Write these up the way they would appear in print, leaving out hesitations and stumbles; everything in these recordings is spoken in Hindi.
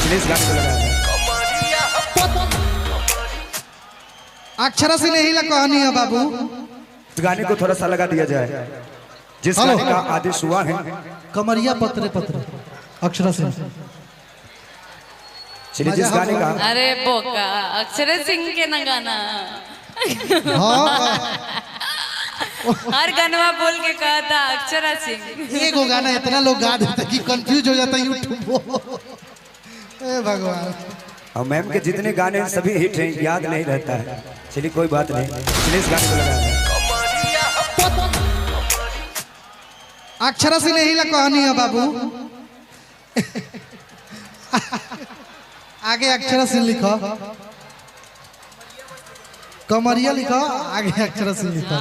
इसलिए इस गाने को लगाया था। अक्षरा से नहीं ला कहानी है बाबू। इस गाने को थोड़ा सा लगा दिया जाए जिस गाने का आदेश हुआ है। कमरिया पत्रे पत्रे अक्षरा सिंह। चलिए जिस गाने का अरे बोका अक्षरा सिंह के ना गाना हर गनवा बोल के कहा था अक्षरा सिंह। एक गाना इतना लोग गा देते कि कंफ्यूज हो जाता है यूट्यूब। ए भगवान। और मैम के जितने गाने हैं सभी हिट हैं, याद नहीं रहता है। चलिए कोई बात नहीं, चलिए इस गाने को लगाया था। अक्षरा से नहीं ला कहानी है बाबू। आगे अक्षरा सिंह लिखो, कमरिया लिखो, आगे अक्षरा सिंह लिखो।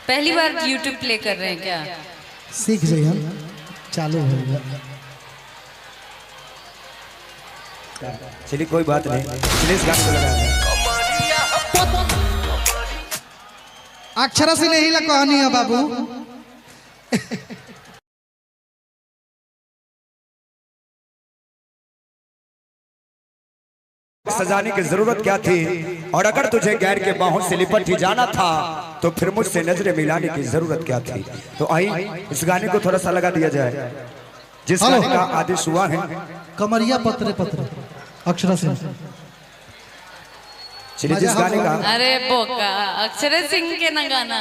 पहली बार YouTube प्ले कर रहे हैं क्या? सीख जाइए, हम चालू हो गया। चलिए कोई बात नहीं, चलिए इस गाने को लगाया था। अक्षरा से नहीं ला कहानी है बाबू। सजाने की जरूरत क्या थी, और अगर तुझे गैर के बाहों से लिपट ही जाना था तो फिर मुझसे नजरें मिलाने की जरूरत क्या थी। तो आई इस गाने को थोड़ा सा लगा दिया जाए जिस गाने का आदेश हुआ है। कमरिया पत्रे पत्रे अक्षरा सिंह। चलिए जिस गाने का अरे बोका अक्षरा सिंह के ना गाना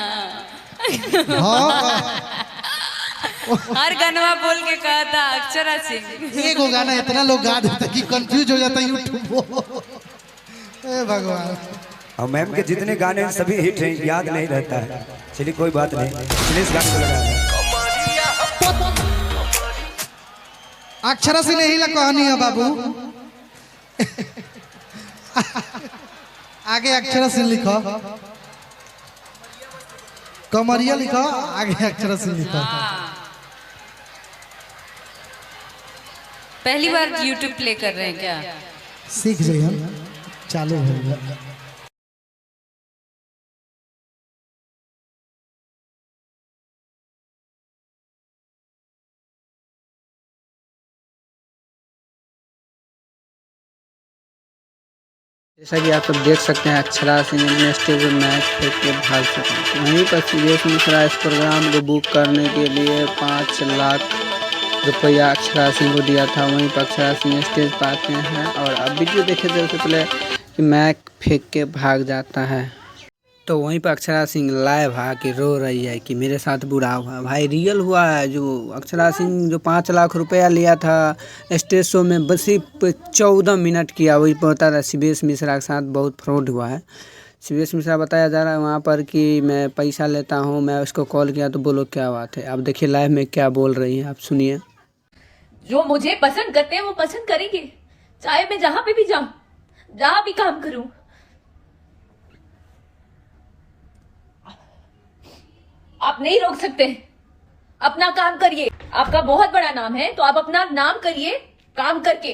हर गनवा बोल के कहा था अक्षरा सिंह। एक गाना इतना लोग गा देते कि कंफ्यूज हो जाता है यूट्यूब। ए भगवान। और मैम के जितने गाने हैं सभी हिट हैं, याद नहीं रहता है। चलिए कोई बात नहीं, चलिए इस गाने को लगाया था। अक्षरा से नहीं ला कहानी है बाबू। आगे अक्षरा सिंह लिखो, कमरिया लिखो, आगे अक्षरा सिंह लिखो। पहली बार YouTube प्ले कर रहे हैं क्या? सीख जाइए, हम चालू हो गया। जैसा कि आप सब देख सकते हैं अक्षरा सिंह ने स्टेज में मैच फेंक के भाग सके। वहीं पर सीरियस मिश्रा इस प्रोग्राम को बुक करने के लिए 5 लाख रुपया अक्षरा सिंह को दिया था। वहीं पर अक्षरा सिंह स्टेज पर आते हैं और अब वीडियो देखे थे उससे पहले कि मैच फेंक के भाग जाता है, तो वहीं पर अक्षरा सिंह लाइव आके रो रही है कि मेरे साथ बुरा हुआ। भाई रियल हुआ है। जो अक्षरा सिंह जो 5 लाख रुपया लिया था स्टेज शो में, बस सिर्फ 14 मिनट किया। वही पर होता था सीरियस मिश्रा के साथ बहुत फ्रॉड हुआ है। सीरियस मिश्रा बताया जा रहा है वहाँ पर कि मैं पैसा लेता हूँ। मैं उसको कॉल किया तो बोलो क्या बात है। अब देखिए लाइव में क्या बोल रही है, आप सुनिए। जो मुझे पसंद करते हैं वो पसंद करेंगे, चाहे मैं जहां पे भी जाऊं, जहां भी काम करूं। आप नहीं रोक सकते, अपना काम करिए। आपका बहुत बड़ा नाम है तो आप अपना नाम करिए काम करके।